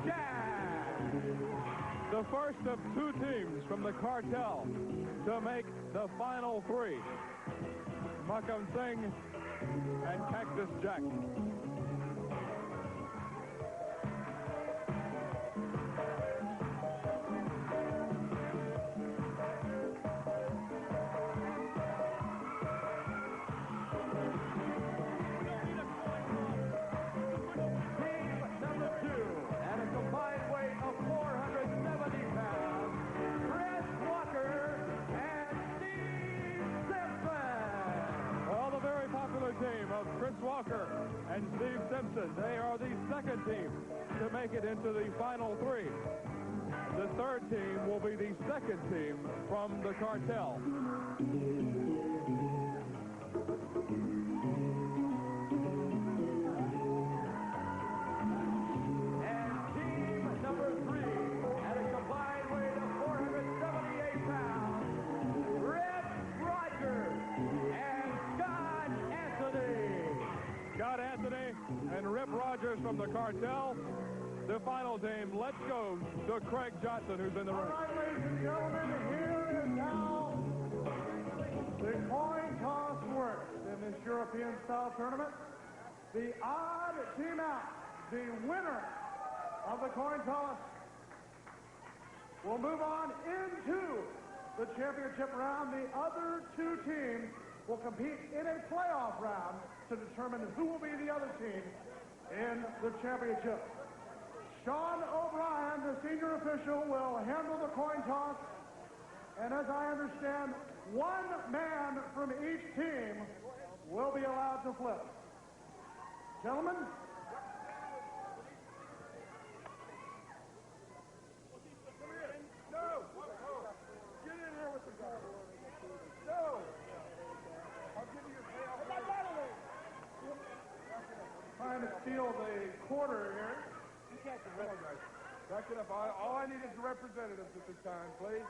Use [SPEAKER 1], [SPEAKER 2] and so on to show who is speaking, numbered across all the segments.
[SPEAKER 1] Jack.
[SPEAKER 2] The first of two teams from the cartel to make the final three. Makhan Singh and Cactus Jack. Team of Chris Walker and Steve Simpson. They are the second team to make it into the final three. The third team will be the second team from the cartel.
[SPEAKER 1] And team number 3 at a combined weight of 478 pounds, Rip Rogers and
[SPEAKER 2] Scott Anthony and Rip Rogers from the cartel. The final team, let's go to Craig Johnson, who's in the ring.
[SPEAKER 3] All right, ladies and gentlemen, here is how the coin toss works in this European-style tournament. The odd team out, the winner of the coin toss, will move on into the championship round. The other two teams will compete in a playoff round to determine who will be the other team in the championship. Sean O'Brien, the senior official, will handle the coin toss. And as I understand, one man from each team will be allowed to flip. Gentlemen.
[SPEAKER 4] No! Get in here with the guard. No! I'll give you your payoff.
[SPEAKER 3] Trying to steal the quarter here.
[SPEAKER 4] You can't come on, guys. Back it up. All I need is the representatives at this time, please.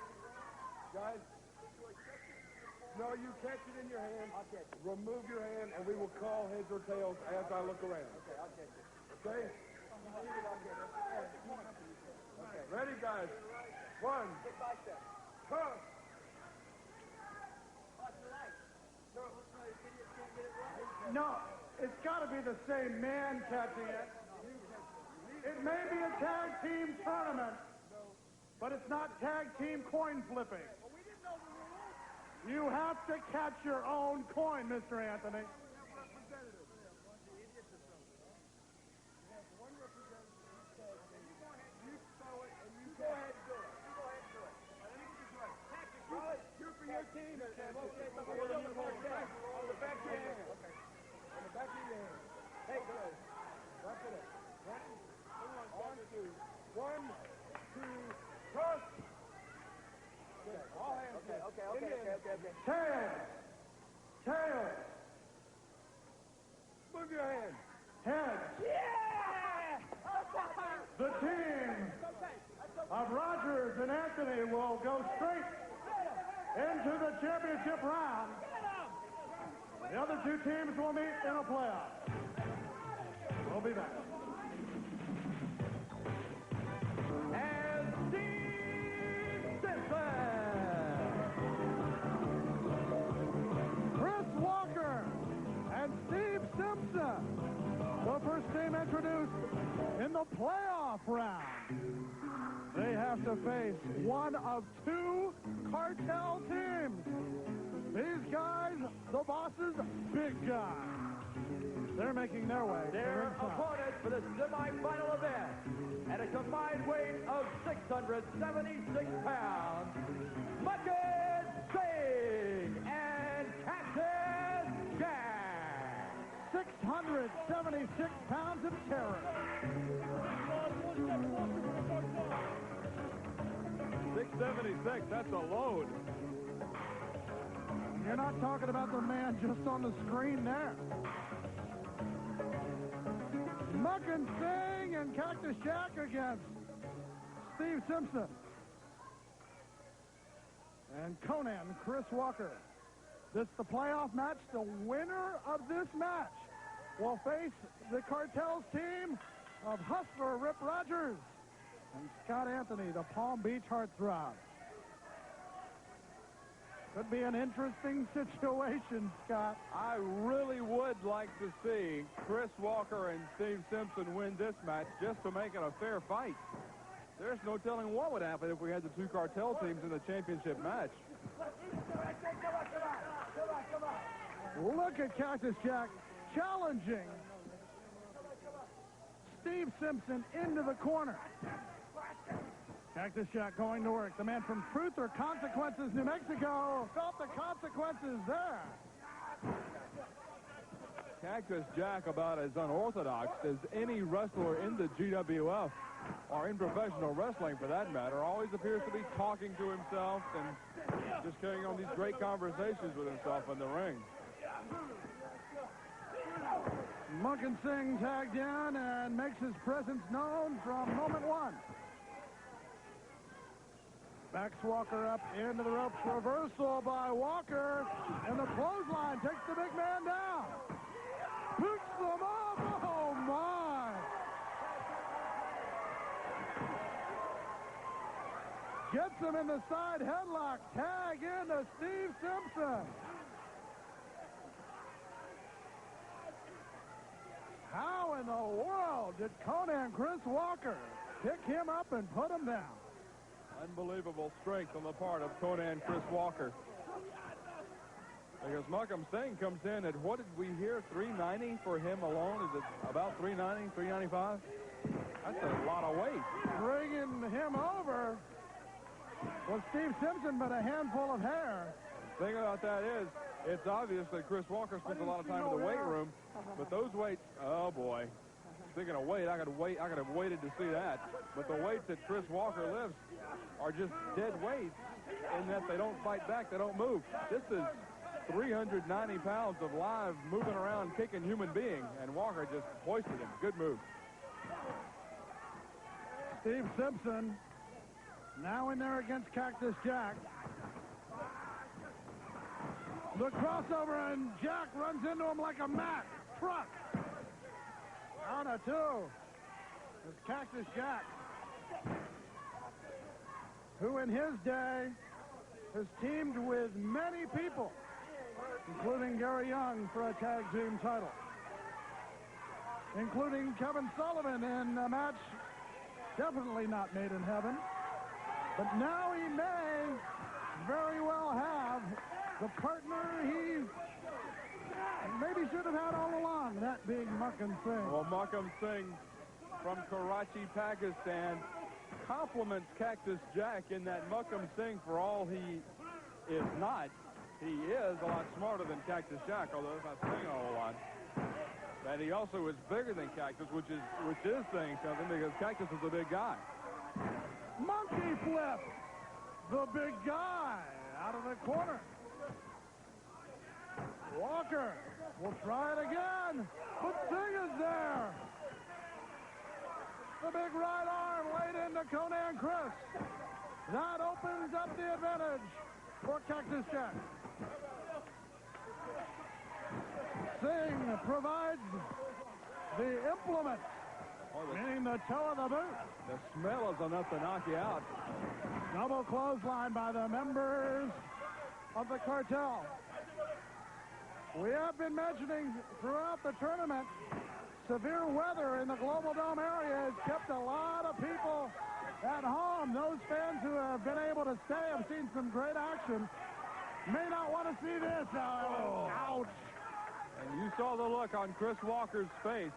[SPEAKER 4] Guys. No, you catch it in your hand. I'll catch it. Remove your hand, and we will call heads or tails as I look around. Okay, I'll catch it. Okay? Okay. Ready, guys? 1. Huh.
[SPEAKER 3] No, it's got to be the same man catching it. It may be a tag team tournament, but it's not tag team coin flipping. You have to catch your own coin, Mr. Anthony.
[SPEAKER 4] You're for your team, and we'll say something on the back of your hand. On the back of your hand. Okay. On the back of your hand. Hey, guys. Wrap it up. Ready? On 2. 1, 2, toss. Okay. All hands. Okay.
[SPEAKER 3] Tails.
[SPEAKER 4] Move your hand.
[SPEAKER 3] Head.
[SPEAKER 1] Yeah!
[SPEAKER 3] The team of Rogers and Anthony will go straight into the championship round. The other two teams will meet in a playoff. We'll be back.
[SPEAKER 1] And Steve Simpson.
[SPEAKER 3] Chris Walker and Steve Simpson, the first team introduced in the playoff round. They have to face one of two cartel teams. These guys, the bosses, big guys. They're making their way.
[SPEAKER 1] Their opponent for the semifinal event at a combined weight of 676 pounds, Makhan Singh and Cactus Jack.
[SPEAKER 3] 676 pounds of terror.
[SPEAKER 2] 676, that's a load.
[SPEAKER 3] You're not talking about the man just on the screen there. Makhan Singh and Cactus Jack against Steve Simpson. And Conan, Chris Walker. This is the playoff match. The winner of this match will face the cartel's team of Hustler Rip Rogers and Scott Anthony, the Palm Beach heartthrob. Could be an interesting situation, Scott.
[SPEAKER 2] I really would like to see Chris Walker and Steve Simpson win this match just to make it a fair fight. There's no telling what would happen if we had the two cartel teams in the championship match.
[SPEAKER 3] Look at Cactus Jack challenging Steve Simpson into the corner. Cactus Jack going to work. The man from Truth or Consequences, New Mexico, felt the consequences there.
[SPEAKER 2] Cactus Jack about as unorthodox as any wrestler in the GWF or in professional wrestling for that matter. Always appears to be talking to himself and just carrying on these great conversations with himself in the ring.
[SPEAKER 3] Makhan Singh tagged in and makes his presence known from moment one. Backs Walker up into the ropes. Reversal by Walker. And the clothesline takes the big man down. Picks them up. Oh, my. Gets him in the side headlock. Tag into Steve Simpson. How in the world did Conan Chris Walker pick him up and put him down?
[SPEAKER 2] Unbelievable strength on the part of Conan Chris Walker. Because Makhan Singh comes in at, what did we hear, $390 for him alone? Is it about $390, $395? That's a lot of weight.
[SPEAKER 3] Bringing him over was Steve Simpson, but a handful of hair.
[SPEAKER 2] The thing about that is, it's obvious that Chris Walker spends a lot of time in the weight room, but those weights, oh boy. Speaking of weight, I could have waited to see that. But the weights that Chris Walker lifts are just dead weights in that they don't fight back, they don't move. This is 390 pounds of live, moving around, kicking human being, and Walker just hoisted him. Good move.
[SPEAKER 3] Steve Simpson now in there against Cactus Jack. The crossover, and Jack runs into him like a Mack truck. Down a two. It's Cactus Jack, who in his day has teamed with many people, including Gary Young for a tag team title, including Kevin Sullivan in a match definitely not made in heaven. But now he may very well have the partner he maybe should have had all along, that being Makhan Singh.
[SPEAKER 2] Well, Makhan Singh from Karachi, Pakistan, compliments Cactus Jack in that Makhan Singh, for all he is not, he is a lot smarter than Cactus Jack, although he's not saying a whole lot. And he also is bigger than Cactus, which is saying something, because Cactus is a big guy.
[SPEAKER 3] Monkey flip. The big guy out of the corner. Walker will try it again, but Singh is there. The big right arm laid into Conan Chris. That opens up the advantage for Cactus Jack. Singh provides the implement, meaning the toe of the boot.
[SPEAKER 2] The smell is enough to knock you out.
[SPEAKER 3] Double clothesline by the members of the cartel. We have been mentioning throughout the tournament, severe weather in the Global Dome area has kept a lot of people at home. Those fans who have been able to stay have seen some great action. May not want to see this, however.
[SPEAKER 2] Oh.
[SPEAKER 3] Ouch.
[SPEAKER 2] And you saw the look on Chris Walker's face.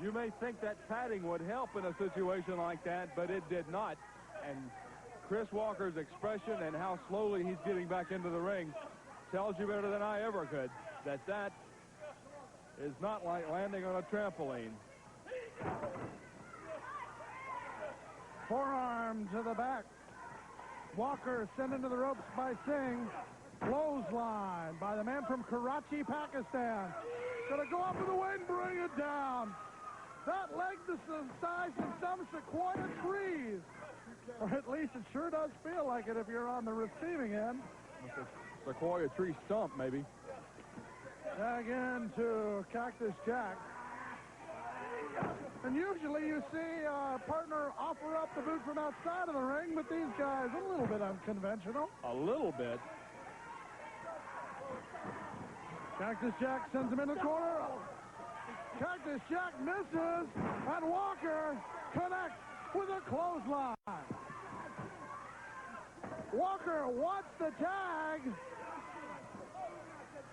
[SPEAKER 2] You may think that padding would help in a situation like that, but it did not. And Chris Walker's expression and how slowly he's getting back into the ring tells you better than I ever could that is not like landing on a trampoline.
[SPEAKER 3] Forearm to the back. Walker sent into the ropes by Singh. Clothesline by the man from Karachi, Pakistan. Gonna go up with the weight and bring it down. That leg the size of some sequoia trees. Or at least it sure does feel like it if you're on the receiving end.
[SPEAKER 2] Sequoia tree stump, maybe.
[SPEAKER 3] Tag in to Cactus Jack. And usually you see a partner offer up the boot from outside of the ring, but these guys a little bit unconventional.
[SPEAKER 2] A little bit.
[SPEAKER 3] Cactus Jack sends him in the corner. Cactus Jack misses, and Walker connects with a clothesline. Walker wants the tag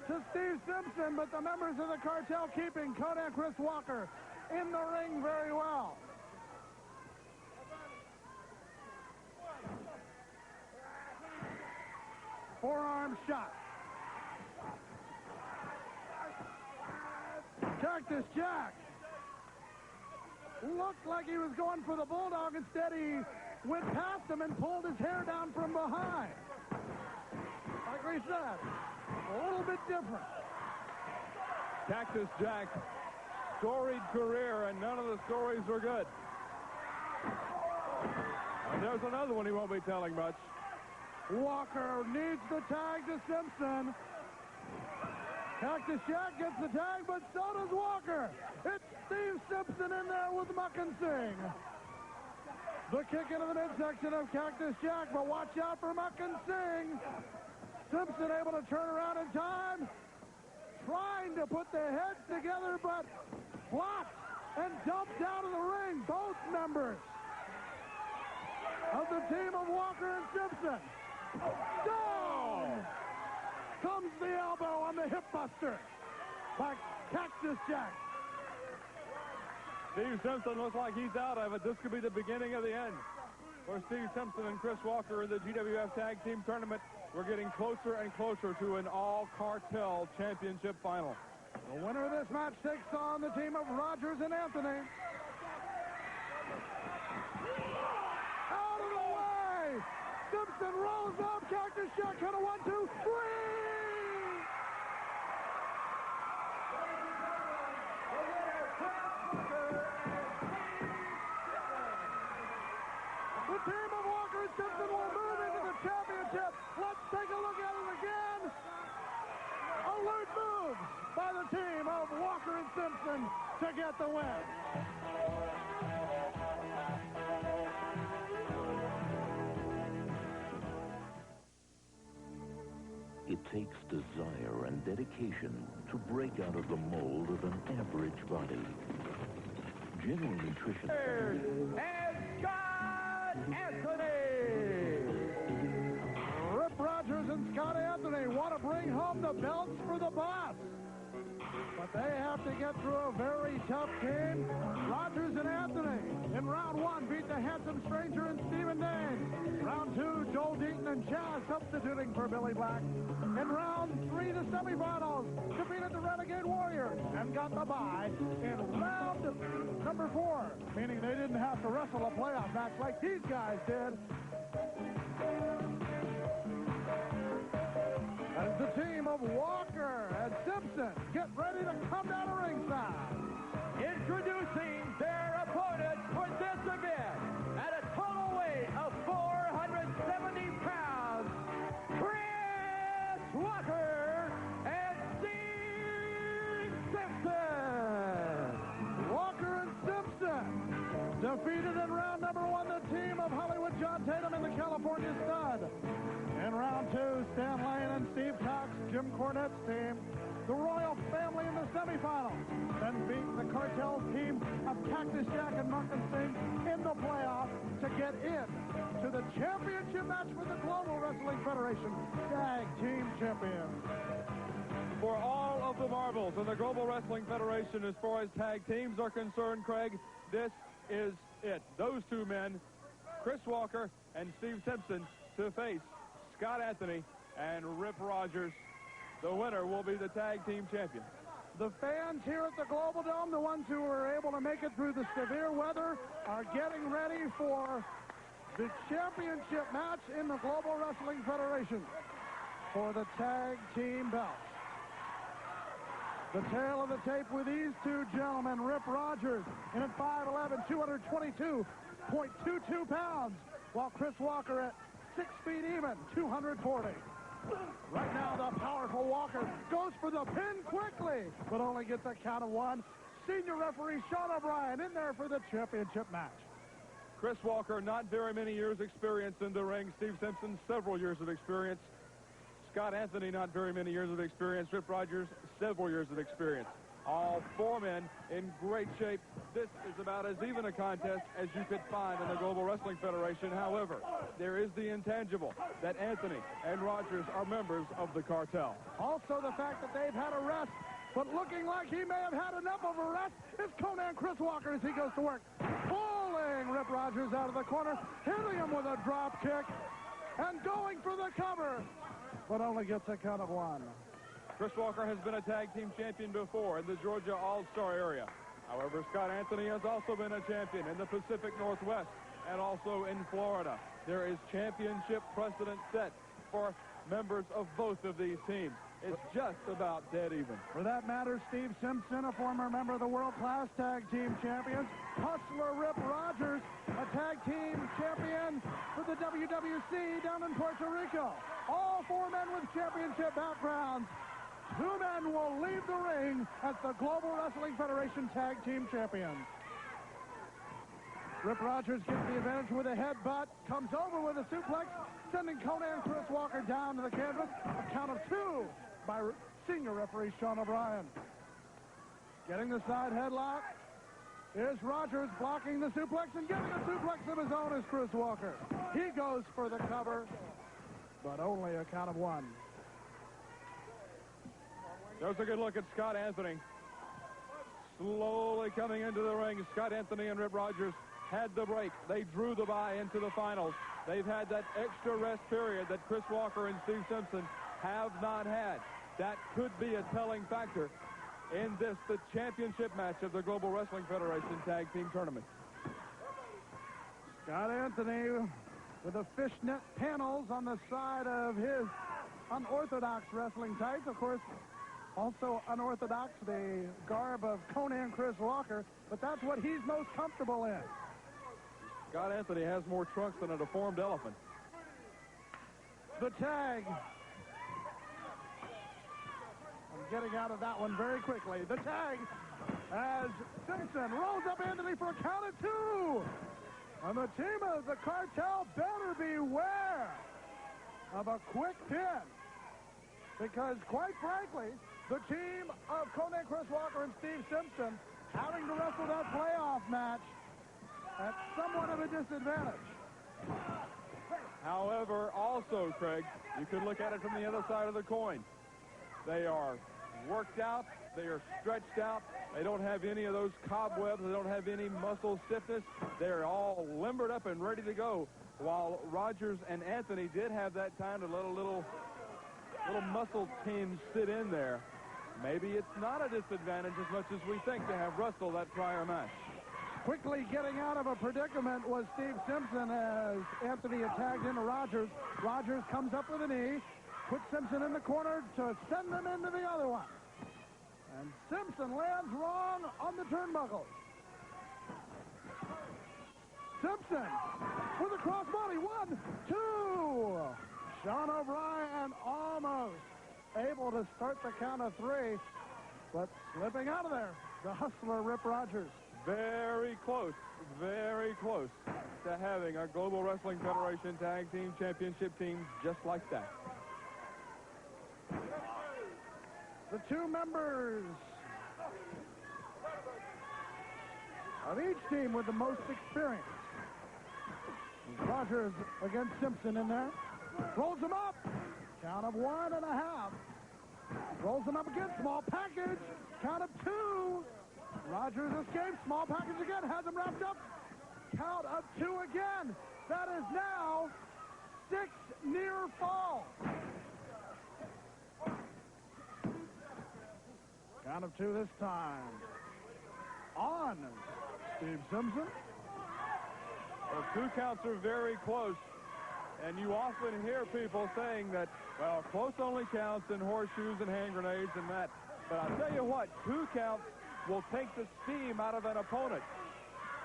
[SPEAKER 3] to Steve Simpson, but the members of the cartel keeping Kodak Chris Walker in the ring very well. Forearm shot. Cactus Jack looked like he was going for the bulldog. Instead, he went past him and pulled his hair down from behind. Like we said, a little bit different.
[SPEAKER 2] Cactus Jack, storied career, and none of the stories were good. And there's another one he won't be telling much.
[SPEAKER 3] Walker needs the tag to Simpson. Cactus Jack gets the tag, but so does Walker. It's Steve Simpson in there with Makhan Singh. The kick into the midsection of Cactus Jack, but watch out for Makhan Singh. Simpson able to turn around in time, trying to put their heads together, but blocked and dumped out of the ring. Both members of the team of Walker and Simpson. Down comes the elbow on the hip buster by Cactus Jack.
[SPEAKER 2] Steve Simpson looks like he's out of it. This could be the beginning of the end for Steve Simpson and Chris Walker in the GWF Tag Team Tournament. We're getting closer and closer to an all-cartel championship final.
[SPEAKER 3] The winner of this match takes on the team of Rogers and Anthony. Out of the way! Simpson rolls up. Cactus Jack kind of 1, 2, 3! The team of Walker and Simpson will move into the championship. Let's take a look at it again. Alert move by the team of Walker and Simpson to get the win.
[SPEAKER 5] It takes desire and dedication to break out of the mold of an average body. General Nutrition.
[SPEAKER 1] And Scott Anthony!
[SPEAKER 3] Rip Rogers and Scott Anthony want to bring home the belts for the boss. But they have to get through a very tough game. Rogers and Anthony in round 1 beat the Handsome Stranger and Stephen Dane. Round 2, Joel Deaton and Chaz substituting for Billy Black. In round 3, the semifinals defeated the Renegade Warriors and got the bye in round number 4, meaning they didn't have to wrestle a playoff match like these guys did. As the team of Walker and Simpson get ready to come down to ringside.
[SPEAKER 1] Introducing their opponents for this event at a total weight of 470 pounds, Chris Walker and Steve Simpson.
[SPEAKER 3] Walker and Simpson defeated in round number 1 the team of Hollywood John Tatum and the California Stud. In round 2, Stan Lane and Steve Cox, Jim Cornette's team, the Royal Family in the semifinals, then beat the Cartel team of Cactus Jack and Makhan Singh in the playoffs to get in to the championship match for the Global Wrestling Federation Tag Team Champions.
[SPEAKER 2] For all of the marbles in the Global Wrestling Federation as far as tag teams are concerned, Craig, this is it. Those two men, Chris Walker and Steve Simpson, to face Scott Anthony and Rip Rogers. The winner will be the tag team champion.
[SPEAKER 3] The fans here at the Global Dome, the ones who were able to make it through the severe weather, are getting ready for the championship match in the Global Wrestling Federation for the tag team belts. The tail of the tape with these two gentlemen, Rip Rogers in at 5'11", 222.22 pounds, while Chris Walker at 6 feet even, 240. Right now, the powerful Walker goes for the pin quickly, but only gets a count of 1. senior referee Sean O'Brien in there for the championship match.
[SPEAKER 2] Chris Walker, not very many years experience in the ring. Steve Simpson, several years of experience. Scott Anthony, not very many years of experience. Rip Rogers, several years of experience. All four men in great shape. This is about as even a contest as you could find in the Global Wrestling Federation. However, there is the intangible that Anthony and Rogers are members of the cartel.
[SPEAKER 3] Also the fact that they've had a rest, but looking like he may have had enough of a rest is Conan Chris Walker as he goes to work. Pulling Rip Rogers out of the corner, hitting him with a drop kick, and going for the cover, but only gets a count of one.
[SPEAKER 2] Chris Walker has been a tag team champion before in the Georgia All-Star area. However, Scott Anthony has also been a champion in the Pacific Northwest and also in Florida. There is championship precedent set for members of both of these teams. It's just about dead even.
[SPEAKER 3] For that matter, Steve Simpson, a former member of the world-class tag team champions. Hustler Rip Rogers, a tag team champion for the WWC down in Puerto Rico. All four men with championship backgrounds. Two men will leave the ring as the Global Wrestling Federation Tag Team Champions. Rip Rogers gets the advantage with a headbutt, comes over with a suplex, sending Conan Chris Walker down to the canvas. A count of two by senior referee Sean O'Brien. Getting the side headlock is Rogers, blocking the suplex and getting a suplex of his own is Chris Walker. He goes for the cover, but only a count of one.
[SPEAKER 2] There's a good look at Scott Anthony. Slowly coming into the ring. Scott Anthony and Rip Rogers had the break. They drew the bye into the finals. They've had that extra rest period that Chris Walker and Steve Simpson have not had. That could be a telling factor in this, the championship match of the Global Wrestling Federation Tag Team Tournament.
[SPEAKER 3] Scott Anthony with the fishnet panels on the side of his unorthodox wrestling tights. Of course, also unorthodox, the garb of Conan Chris Walker, but that's what he's most comfortable in.
[SPEAKER 2] Scott Anthony has more trunks than a deformed elephant.
[SPEAKER 3] The tag. I'm getting out of that one very quickly. The tag as Simpson rolls up Anthony for a count of two. And the team of the cartel better beware of a quick pin. Because quite frankly, the team of Conan Chris Walker and Steve Simpson having to wrestle that playoff match at somewhat of a disadvantage.
[SPEAKER 2] However, also, Craig, you could look at it from the other side of the coin. They are worked out. They are stretched out. They don't have any of those cobwebs. They don't have any muscle stiffness. They're all limbered up and ready to go. While Rogers and Anthony did have that time to let a little muscle tinge sit in there. Maybe it's not a disadvantage as much as we think to have wrestled that prior match.
[SPEAKER 3] Quickly getting out of a predicament was Steve Simpson as Anthony had tagged into Rogers. Rogers comes up with a knee, puts Simpson in the corner to send him into the other one. And Simpson lands wrong on the turnbuckle. Simpson with a crossbody. 1, 2. Sean O'Brien almost able to start the count of three, but slipping out of there. The hustler, Rip Rogers.
[SPEAKER 2] Very close to having a Global Wrestling Federation Tag Team Championship team just like that.
[SPEAKER 3] The two members of each team with the most experience. Rogers against Simpson in there. Rolls him up. Count of 1.5. Rolls him up again. Small package. Count of 2. Rogers escapes. Small package again. Has him wrapped up. Count of 2 again. That is now 6 near falls. Count of 2 this time. On Steve Simpson.
[SPEAKER 2] Well, 2 counts are very close. And you often hear people saying that, well, close only counts in horseshoes and hand grenades and that. But I'll tell you what, 2 counts will take the steam out of an opponent.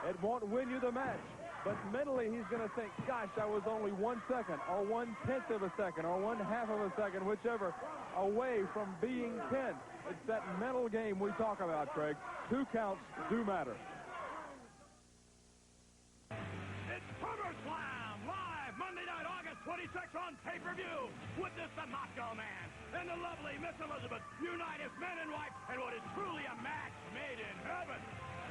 [SPEAKER 2] It won't win you the match. But mentally, he's going to think, gosh, I was only 1 second or 1/10 of a second or 1/2 of a second, whichever, away from being pinned. It's that mental game we talk about, Craig. 2 counts do matter.
[SPEAKER 6] It's SummerSlam, live Monday night, August 26th on pay-per-view. Witness the Macho Man and the lovely Miss Elizabeth unite as man and wife in what is truly a match made in heaven.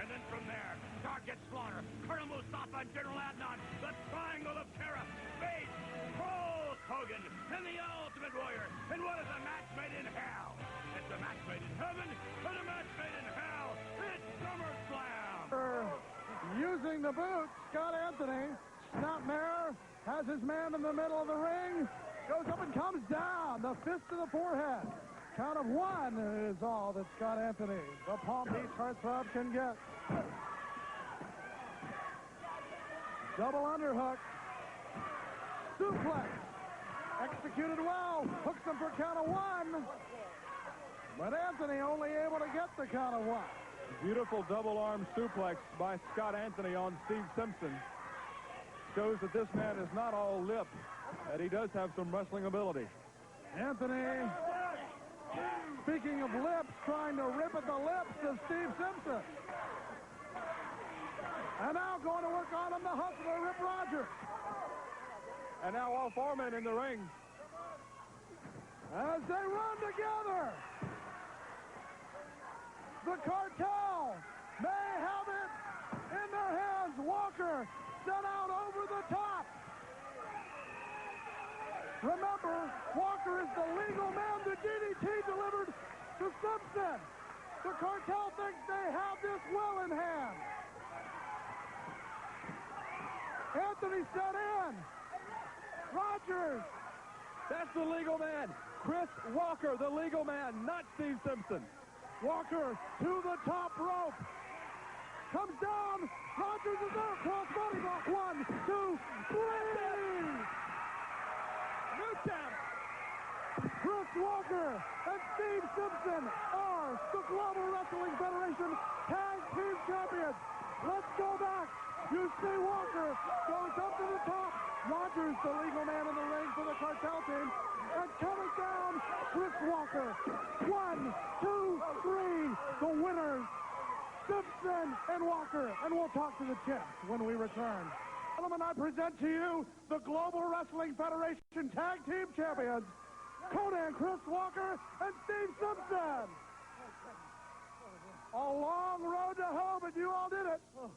[SPEAKER 6] And then from there, Sergeant Slaughter, Colonel Mustafa, and General Adnan, the Triangle of Terror, face Hulk Hogan and the Ultimate Warrior in what is a match made in hell. It's a match made in heaven and a match made in hell. It's SummerSlam.
[SPEAKER 3] Using the boot, Scott Anthony, Snapmare has his man in the middle of the ring, goes up and comes down, the fist to the forehead. Count of 1 is all that Scott Anthony, the Palm Beach heartthrob, can get. Double underhook. Suplex. Executed well. Hooks him for count of 1. But Anthony only able to get the count of 1.
[SPEAKER 2] Beautiful double arm suplex by Scott Anthony on Steve Simpson. Shows that this man is not all lip, that he does have some wrestling ability.
[SPEAKER 3] Anthony, speaking of lips, trying to rip at the lips of Steve Simpson. And now going to work on him, the hustler, Rip Rogers.
[SPEAKER 2] And now all 4 men in the ring.
[SPEAKER 3] As they run together. The cartel may have it in their hands. Walker sent out over the top. Remember, Walker is the legal man the DDT delivered to Simpson. The cartel thinks they have this well in hand. Anthony set in. Rogers.
[SPEAKER 2] That's the legal man. Chris Walker, the legal man, not Steve Simpson.
[SPEAKER 3] Walker to the top rope. Comes down. Rogers is there. Cross body block. 1, 2, 3.
[SPEAKER 2] Newtown.
[SPEAKER 3] Chris Walker and Steve Simpson are the Global Wrestling Federation Tag Team Champions. Let's go back. You see Walker goes up to the top. Rogers, the legal man in the ring for the cartel team. And coming down, Chris Walker. 1, 2, 3. The winners, Simpson and Walker. And we'll talk to the champs when we return. Gentlemen, I present to you the Global Wrestling Federation Tag Team Champions, Conan, Chris Walker, and Steve Simpson. A long road to home, and you all did it.
[SPEAKER 4] Oh,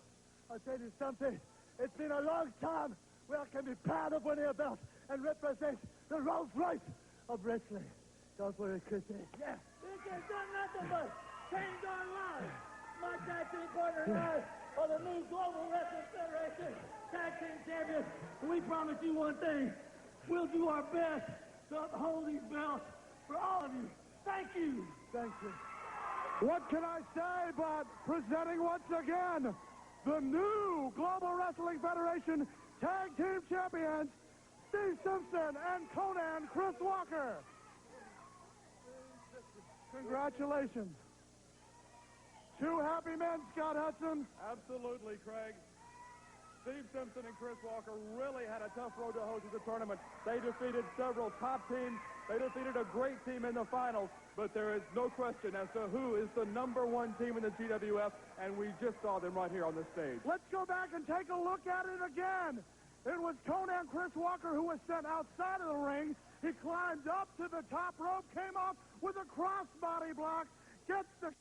[SPEAKER 4] I'll tell you something. It's been a long time where I can be proud of one of your belts and represent the Rolls Royce of wrestling. Don't worry, Chrissy. Yeah.
[SPEAKER 7] This has done nothing but change our lives. My tag team partner and I are the new Global Wrestling Federation Tag Team Champions. We promise you one thing. We'll do our best to uphold these belts for all of you. Thank you.
[SPEAKER 3] Thank you. What can I say but presenting once again the new Global Wrestling Federation Tag Team Champions, Steve Simpson and Conan Chris Walker. Congratulations. 2 happy men, Scott Hudson.
[SPEAKER 2] Absolutely, Craig. Steve Simpson and Chris Walker really had a tough road to hoe through the tournament. They defeated several top teams. They defeated a great team in the finals, but there is no question as to who is the #1 team in the GWF, and we just saw them right here on the stage.
[SPEAKER 3] Let's go back and take a look at it again. It was Conan Chris Walker who was sent outside of the ring. He climbed up to the top rope, came off with a crossbody block, gets the